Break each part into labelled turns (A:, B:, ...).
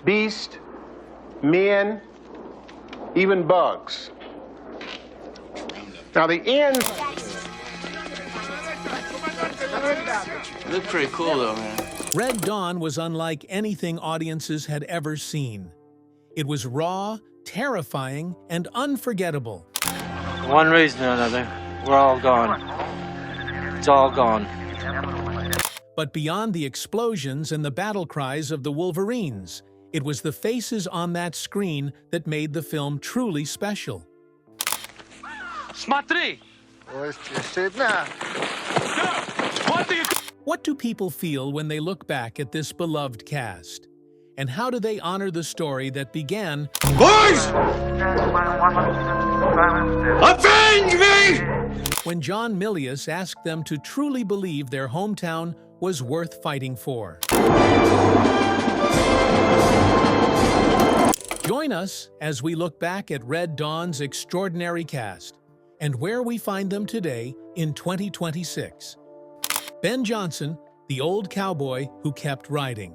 A: beast, men, even bugs. Now the end...
B: Look pretty cool though, man.
C: Red Dawn was unlike anything audiences had ever seen. It was raw, terrifying, and unforgettable.
D: One reason or another, we're all gone. It's all gone.
C: But beyond the explosions and the battle cries of the Wolverines, it was the faces on that screen that made the film truly special.
D: Смотри!
C: What do people feel when they look back at this beloved cast? And how do they honor the story that began...
E: Boys! Avenge me!
C: When John Milius asked them to truly believe their hometown was worth fighting for. Join us as we look back at Red Dawn's extraordinary cast and where we find them today in 2026. Ben Johnson, the old cowboy who kept riding.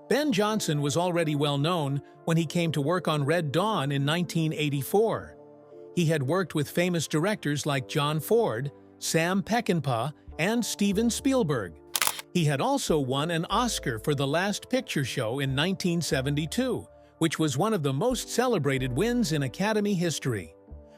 C: Ben Johnson was already well known when he came to work on Red Dawn in 1984. He had worked with famous directors like John Ford, Sam Peckinpah, and Steven Spielberg. He had also won an Oscar for The Last Picture Show in 1972, which was one of the most celebrated wins in Academy history.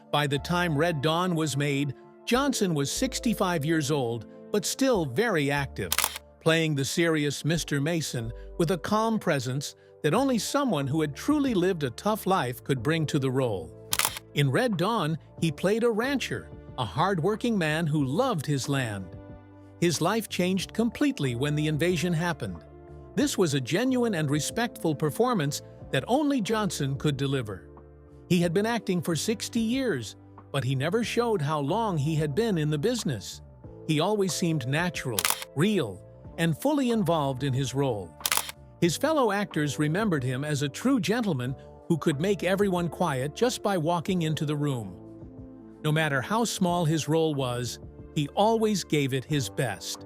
C: By the time Red Dawn was made, Johnson was 65 years old, but still very active, playing the serious Mr. Mason with a calm presence that only someone who had truly lived a tough life could bring to the role. In Red Dawn, he played a rancher, a hard-working man who loved his land. His life changed completely when the invasion happened. This was a genuine and respectful performance that only Johnson could deliver. He had been acting for 60 years, but he never showed how long he had been in the business. He always seemed natural, real, and fully involved in his role. His fellow actors remembered him as a true gentleman who could make everyone quiet just by walking into the room. No matter how small his role was, he always gave it his best.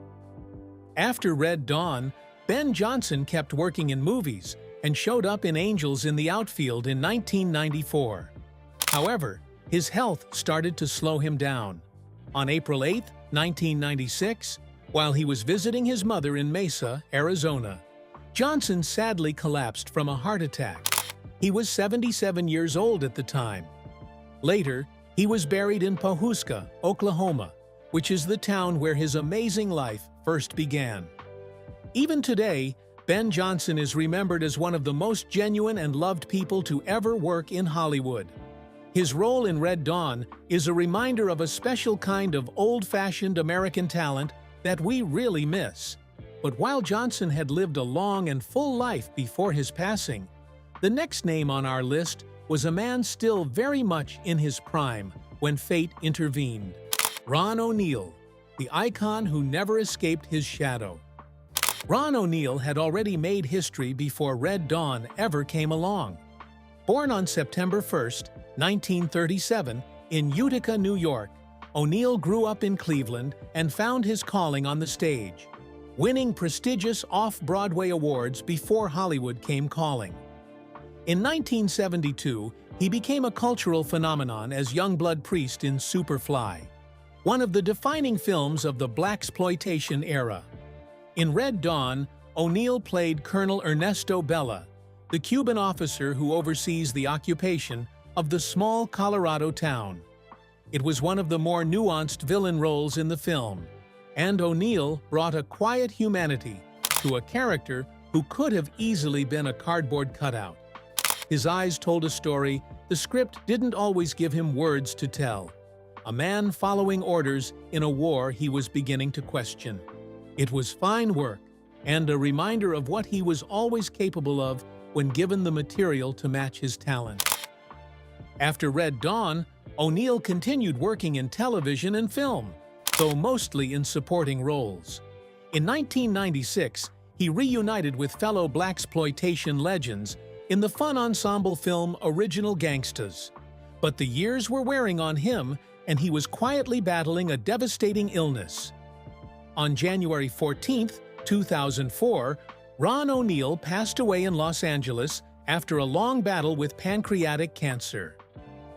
C: After Red Dawn, Ben Johnson kept working in movies and showed up in Angels in the Outfield in 1994. However, his health started to slow him down. On April 8, 1996, while he was visiting his mother in Mesa, Arizona, Johnson sadly collapsed from a heart attack. He was 77 years old at the time. Later, he was buried in Pawhuska, Oklahoma, which is the town where his amazing life first began. Even today, Ben Johnson is remembered as one of the most genuine and loved people to ever work in Hollywood. His role in Red Dawn is a reminder of a special kind of old-fashioned American talent that we really miss. But while Johnson had lived a long and full life before his passing, the next name on our list was a man still very much in his prime when fate intervened. Ron O'Neal, the icon who never escaped his shadow. Ron O'Neal had already made history before Red Dawn ever came along. Born on September 1, 1937, in Utica, New York, O'Neal grew up in Cleveland and found his calling on the stage, winning prestigious off-Broadway awards before Hollywood came calling. In 1972, he became a cultural phenomenon as Youngblood Priest in Superfly, one of the defining films of the blaxploitation era. In Red Dawn, O'Neal played Colonel Ernesto Bella, the Cuban officer who oversees the occupation of the small Colorado town. It was one of the more nuanced villain roles in the film, and O'Neal brought a quiet humanity to a character who could have easily been a cardboard cutout. His eyes told a story the script didn't always give him words to tell. A man following orders in a war he was beginning to question. It was fine work, and a reminder of what he was always capable of when given the material to match his talent. After Red Dawn, O'Neal continued working in television and film, though mostly in supporting roles. In 1996, he reunited with fellow blaxploitation legends in the fun ensemble film Original Gangstas. But the years were wearing on him, and he was quietly battling a devastating illness. On January 14, 2004, Ron O'Neal passed away in Los Angeles after a long battle with pancreatic cancer.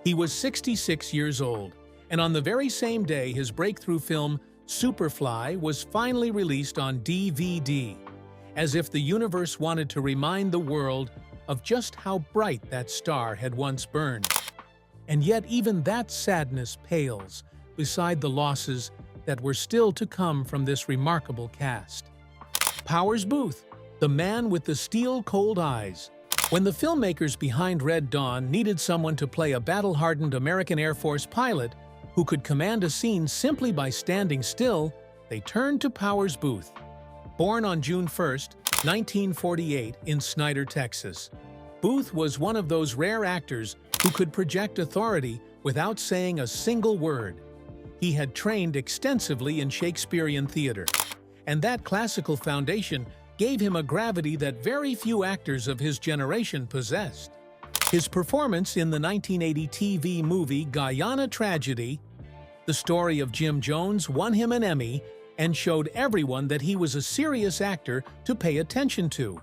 C: He was 66 years old, and on the very same day his breakthrough film Superfly was finally released on DVD, as if the universe wanted to remind the world of just how bright that star had once burned. And yet even that sadness pales beside the losses that were still to come from this remarkable cast. Powers Boothe, the man with the steel-cold eyes. When the filmmakers behind Red Dawn needed someone to play a battle-hardened American Air Force pilot who could command a scene simply by standing still, they turned to Powers Boothe. Born on June 1, 1948, in Snyder, Texas, Boothe was one of those rare actors who could project authority without saying a single word. He had trained extensively in Shakespearean theater, and that classical foundation gave him a gravity that very few actors of his generation possessed. His performance in the 1980 TV movie Guyana Tragedy, the story of Jim Jones, won him an Emmy and showed everyone that he was a serious actor to pay attention to.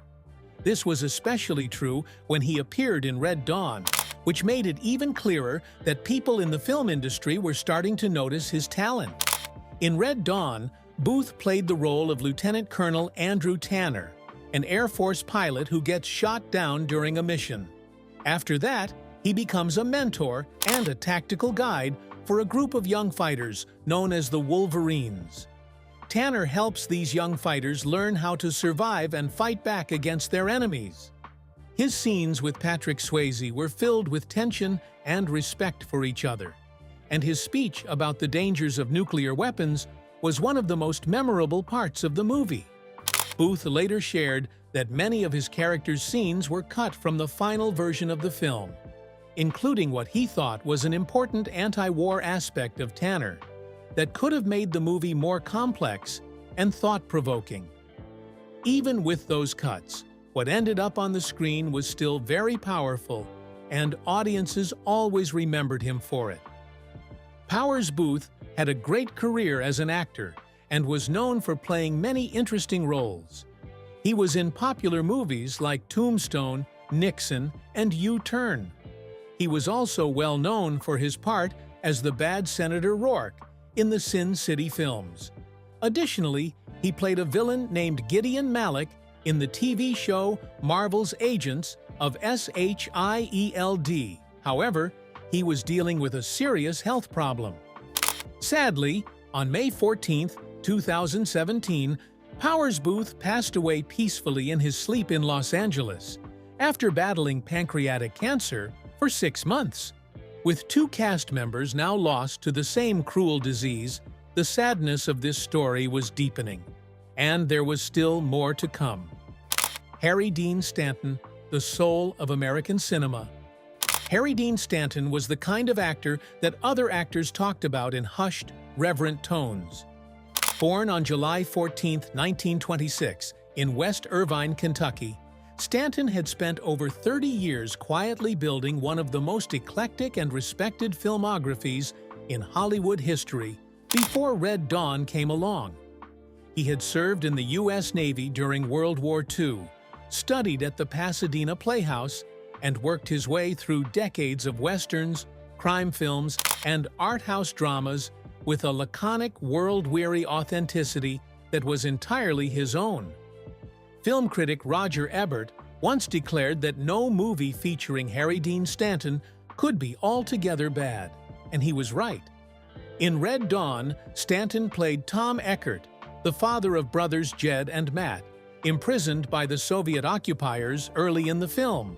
C: This was especially true when he appeared in Red Dawn, which made it even clearer that people in the film industry were starting to notice his talent. In Red Dawn, Boothe played the role of Lieutenant Colonel Andrew Tanner, an Air Force pilot who gets shot down during a mission. After that, he becomes a mentor and a tactical guide for a group of young fighters known as the Wolverines. Tanner helps these young fighters learn how to survive and fight back against their enemies. His scenes with Patrick Swayze were filled with tension and respect for each other, and his speech about the dangers of nuclear weapons was one of the most memorable parts of the movie. Boothe later shared that many of his character's scenes were cut from the final version of the film, including what he thought was an important anti-war aspect of Tanner that could have made the movie more complex and thought-provoking. Even with those cuts, what ended up on the screen was still very powerful, and audiences always remembered him for it. Powers Boothe had a great career as an actor and was known for playing many interesting roles. He was in popular movies like Tombstone, Nixon, and U-Turn. He was also well known for his part as the bad Senator Rourke in the Sin City films. Additionally, he played a villain named Gideon Malik in the TV show Marvel's Agents of SHIELD. However, he was dealing with a serious health problem. Sadly, on May 14, 2017, Powers Boothe passed away peacefully in his sleep in Los Angeles after battling pancreatic cancer for 6 months. With 2 cast members now lost to the same cruel disease, the sadness of this story was deepening, and there was still more to come. Harry Dean Stanton, the soul of American cinema. Harry Dean Stanton was the kind of actor that other actors talked about in hushed, reverent tones. Born on July 14, 1926, in West Irvine, Kentucky, Stanton had spent over 30 years quietly building one of the most eclectic and respected filmographies in Hollywood history before Red Dawn came along. He had served in the U.S. Navy during World War II, studied at the Pasadena Playhouse, and worked his way through decades of westerns, crime films, and art house dramas with a laconic, world-weary authenticity that was entirely his own. Film critic Roger Ebert once declared that no movie featuring Harry Dean Stanton could be altogether bad, and he was right. In Red Dawn, Stanton played Tom Eckert, the father of brothers Jed and Matt, imprisoned by the Soviet occupiers early in the film.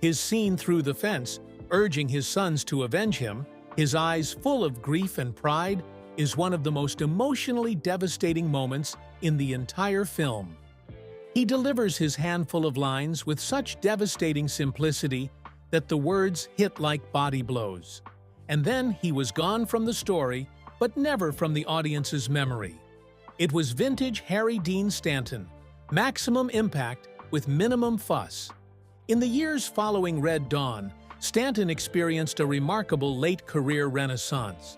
C: His scene through the fence, urging his sons to avenge him, his eyes full of grief and pride, is one of the most emotionally devastating moments in the entire film. He delivers his handful of lines with such devastating simplicity that the words hit like body blows. And then he was gone from the story, but never from the audience's memory. It was vintage Harry Dean Stanton, maximum impact with minimum fuss. In the years following Red Dawn, Stanton experienced a remarkable late-career renaissance.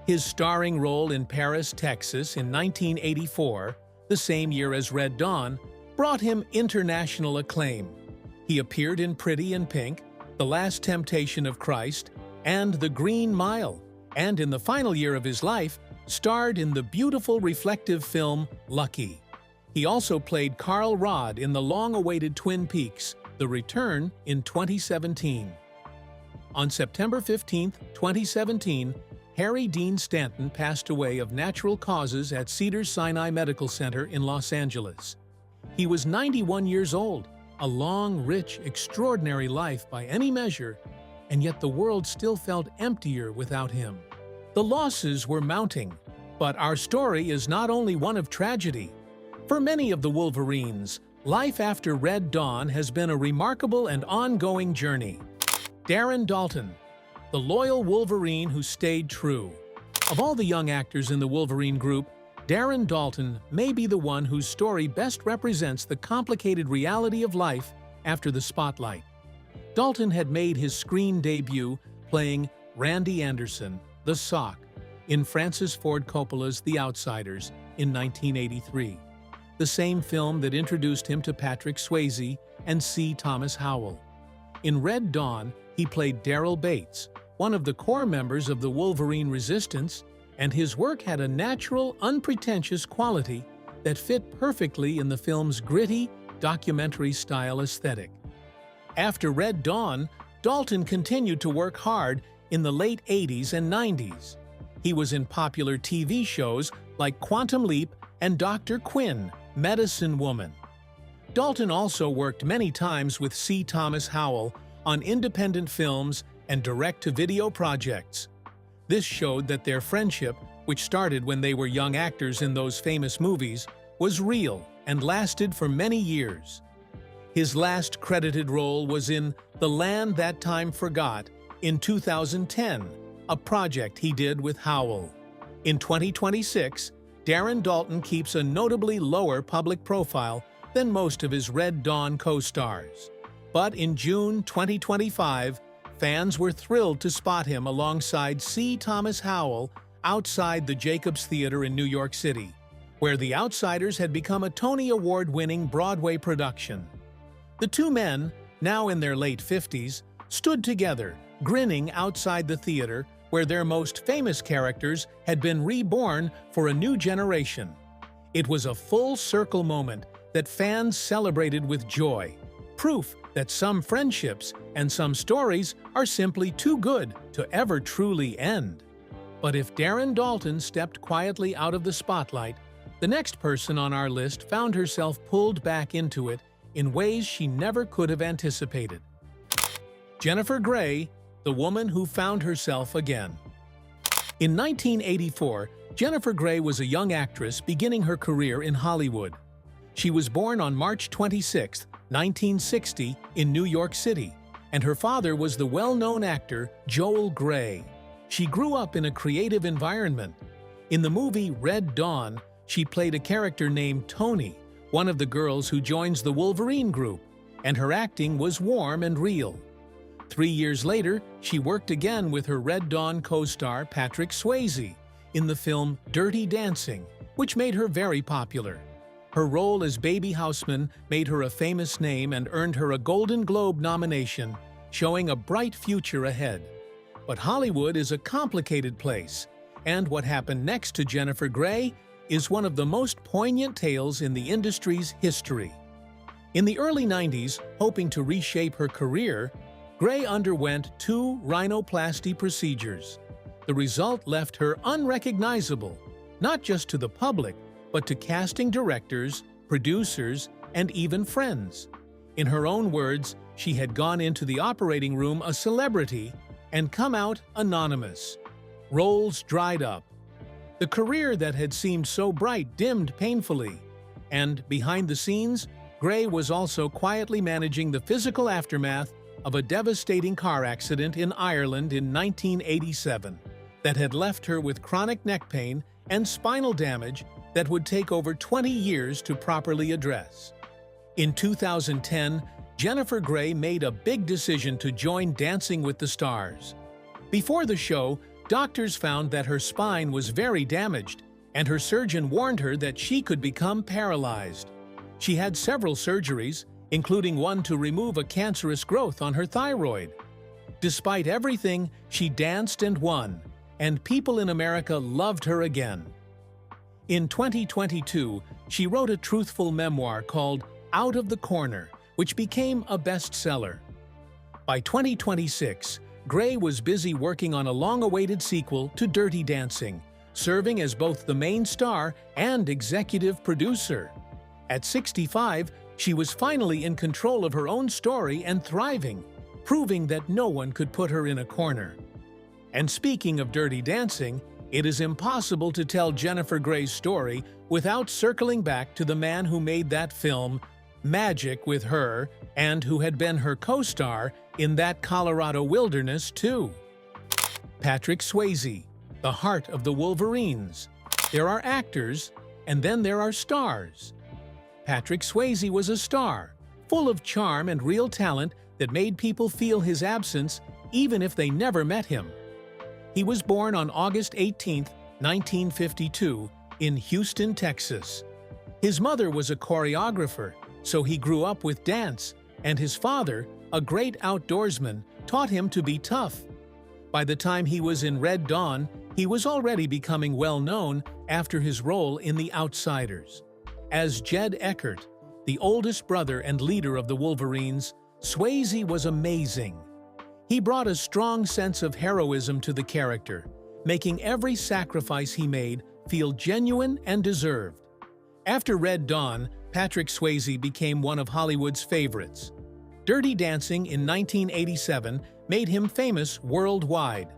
C: His starring role in Paris, Texas in 1984, the same year as Red Dawn, brought him international acclaim. He appeared in Pretty in Pink, The Last Temptation of Christ, and The Green Mile, and in the final year of his life, starred in the beautiful reflective film Lucky. He also played Carl Rodd in the long-awaited Twin Peaks: The Return in 2017. On September 15, 2017, Harry Dean Stanton passed away of natural causes at Cedars-Sinai Medical Center in Los Angeles. He was 91 years old, a long, rich, extraordinary life by any measure, and yet the world still felt emptier without him. The losses were mounting, but our story is not only one of tragedy. For many of the Wolverines, life after Red Dawn has been a remarkable and ongoing journey. Darren Dalton, the loyal Wolverine who stayed true. Of all the young actors in the Wolverine group, Darren Dalton may be the one whose story best represents the complicated reality of life after the spotlight. Dalton had made his screen debut playing Randy Anderson, the Sock, in Francis Ford Coppola's The Outsiders in 1983, the same film that introduced him to Patrick Swayze and C. Thomas Howell. In Red Dawn, he played Daryl Bates, one of the core members of the Wolverine Resistance, and his work had a natural, unpretentious quality that fit perfectly in the film's gritty, documentary-style aesthetic. After Red Dawn, Dalton continued to work hard in the late 80s and 90s. He was in popular TV shows like Quantum Leap and Dr. Quinn, Medicine Woman. Dalton also worked many times with C. Thomas Howell on independent films and direct-to-video projects. This showed that their friendship, which started when they were young actors in those famous movies, was real and lasted for many years. His last credited role was in The Land That Time Forgot in 2010, a project he did with Howell. In 2026, Darren Dalton keeps a notably lower public profile than most of his Red Dawn co-stars. But in June 2025, fans were thrilled to spot him alongside C. Thomas Howell outside the Jacobs Theater in New York City, where The Outsiders had become a Tony Award-winning Broadway production. The two men, now in their late 50s, stood together, grinning outside the theater where their most famous characters had been reborn for a new generation. It was a full-circle moment that fans celebrated with joy, proof that some friendships and some stories are simply too good to ever truly end. But if Darren Dalton stepped quietly out of the spotlight, the next person on our list found herself pulled back into it in ways she never could have anticipated. Jennifer Grey, the woman who found herself again. In 1984, Jennifer Grey was a young actress beginning her career in Hollywood. She was born on March 26, 1960, in New York City, and her father was the well-known actor Joel Grey. She grew up in a creative environment. In the movie Red Dawn, she played a character named Tony, one of the girls who joins the Wolverine group, and her acting was warm and real. 3 years later, she worked again with her Red Dawn co-star Patrick Swayze in the film Dirty Dancing, which made her very popular. Her role as Baby Houseman made her a famous name and earned her a Golden Globe nomination, showing a bright future ahead. But Hollywood is a complicated place, and what happened next to Jennifer Grey is one of the most poignant tales in the industry's history. In the early 90s, hoping to reshape her career, Grey underwent 2 rhinoplasty procedures. The result left her unrecognizable, not just to the public, but to casting directors, producers, and even friends. In her own words, she had gone into the operating room a celebrity and come out anonymous. Roles dried up. The career that had seemed so bright dimmed painfully. And behind the scenes, Grey was also quietly managing the physical aftermath of a devastating car accident in Ireland in 1987 that had left her with chronic neck pain and spinal damage that would take over 20 years to properly address. In 2010, Jennifer Grey made a big decision to join Dancing with the Stars. Before the show, doctors found that her spine was very damaged, and her surgeon warned her that she could become paralyzed. She had several surgeries, including one to remove a cancerous growth on her thyroid. Despite everything, she danced and won, and people in America loved her again. In 2022, she wrote a truthful memoir called Out of the Corner, which became a bestseller. By 2026, Gray was busy working on a long-awaited sequel to Dirty Dancing, serving as both the main star and executive producer. At 65, she was finally in control of her own story and thriving, proving that no one could put her in a corner. And speaking of Dirty Dancing, it is impossible to tell Jennifer Gray's story without circling back to the man who made that film magic with her and who had been her co-star in That Colorado Wilderness too. Patrick Swayze, the heart of the Wolverines. There are actors, and then there are stars. Patrick Swayze was a star, full of charm and real talent that made people feel his absence even if they never met him. He was born on August 18, 1952, in Houston, Texas. His mother was a choreographer, so he grew up with dance, and his father, a great outdoorsman, taught him to be tough. By the time he was in Red Dawn, he was already becoming well-known after his role in The Outsiders. As Jed Eckert, the oldest brother and leader of the Wolverines, Swayze was amazing. He brought a strong sense of heroism to the character, making every sacrifice he made feel genuine and deserved. After Red Dawn, Patrick Swayze became one of Hollywood's favorites. Dirty Dancing in 1987 made him famous worldwide.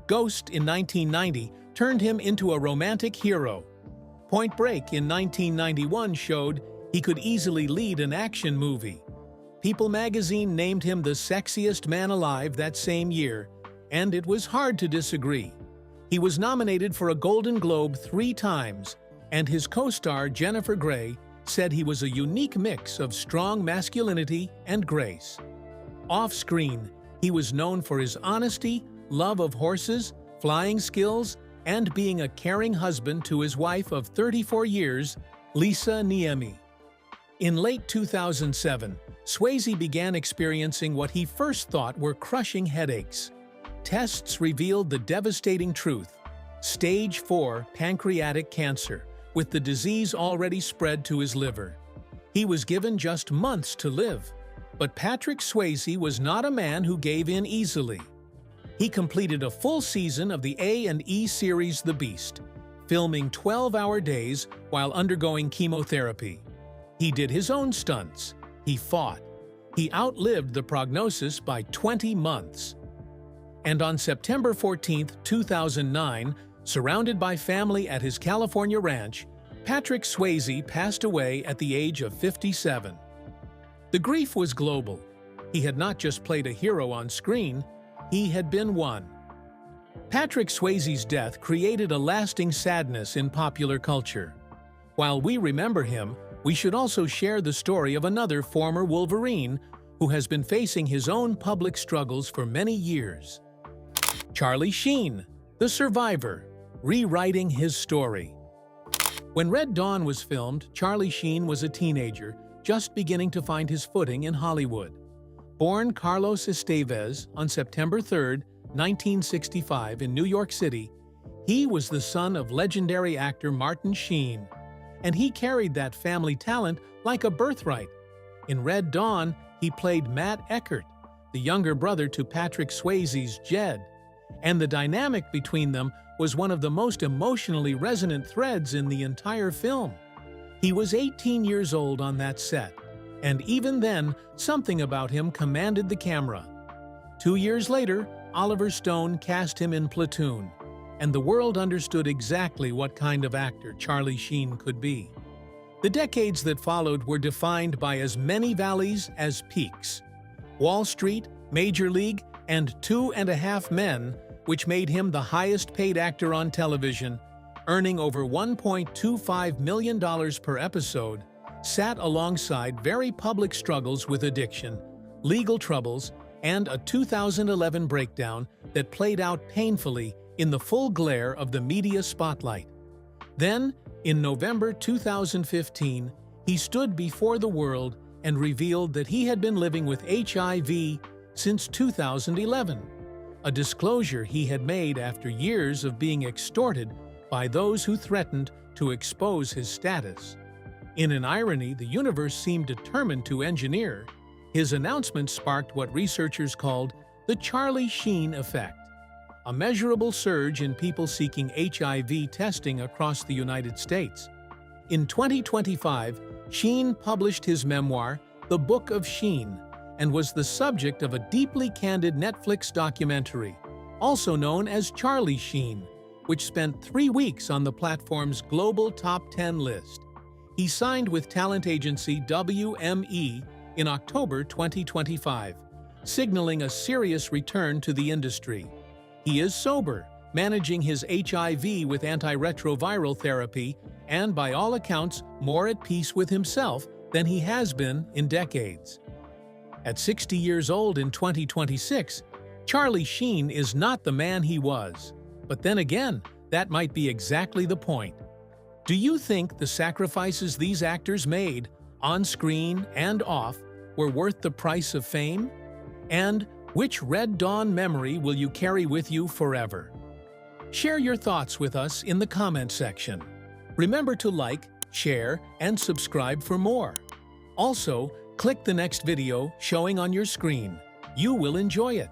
C: Ghost in 1990 turned him into a romantic hero. Point Break in 1991 showed he could easily lead an action movie. People magazine named him the sexiest man alive that same year, and it was hard to disagree. He was nominated for a Golden Globe 3 times, and his co-star Jennifer Grey said he was a unique mix of strong masculinity and grace. Off-screen, he was known for his honesty, love of horses, flying skills, and being a caring husband to his wife of 34 years, Lisa Niemi. In late 2007, Swayze began experiencing what he first thought were crushing headaches. Tests revealed the devastating truth: stage 4 pancreatic cancer, with the disease already spread to his liver. He was given just months to live, but Patrick Swayze was not a man who gave in easily. He completed a full season of the A&E series The Beast, filming 12-hour days while undergoing chemotherapy. He did his own stunts. He fought. He outlived the prognosis by 20 months. And on September 14, 2009, surrounded by family at his California ranch, Patrick Swayze passed away at the age of 57. The grief was global. He had not just played a hero on screen, he had been one. Patrick Swayze's death created a lasting sadness in popular culture. While we remember him, we should also share the story of another former Wolverine who has been facing his own public struggles for many years. Charlie Sheen, the survivor, rewriting his story. When Red Dawn was filmed, Charlie Sheen was a teenager just beginning to find his footing in Hollywood. Born Carlos Estevez on September 3, 1965 in New York City, he was the son of legendary actor Martin Sheen, and he carried that family talent like a birthright. In Red Dawn, he played Matt Eckert, the younger brother to Patrick Swayze's Jed, and the dynamic between them was one of the most emotionally resonant threads in the entire film. He was 18 years old on that set, and even then, something about him commanded the camera. 2 years later, Oliver Stone cast him in Platoon, and the world understood exactly what kind of actor Charlie Sheen could be. The decades that followed were defined by as many valleys as peaks. Wall Street, Major League, and 2.5 Men, which made him the highest-paid actor on television, earning over $1.25 million per episode, sat alongside very public struggles with addiction, legal troubles, and a 2011 breakdown that played out painfully in the full glare of the media spotlight. Then, in November 2015, he stood before the world and revealed that he had been living with HIV since 2011, a disclosure he had made after years of being extorted by those who threatened to expose his status. In an irony the universe seemed determined to engineer, his announcement sparked what researchers called the Charlie Sheen effect, a measurable surge in people seeking HIV testing across the United States. In 2025, Sheen published his memoir, The Book of Sheen, and was the subject of a deeply candid Netflix documentary, also known as Charlie Sheen, which spent 3 weeks on the platform's global top 10 list. He signed with talent agency WME in October 2025, signaling a serious return to the industry. He is sober, managing his HIV with antiretroviral therapy, and by all accounts more at peace with himself than he has been in decades. At 60 years old in 2026, Charlie Sheen is not the man he was. But then again, that might be exactly the point. Do you think the sacrifices these actors made, on screen and off, were worth the price of fame? And which Red Dawn memory will you carry with you forever? Share your thoughts with us in the comment section. Remember to like, share, and subscribe for more. Also, click the next video showing on your screen. You will enjoy it.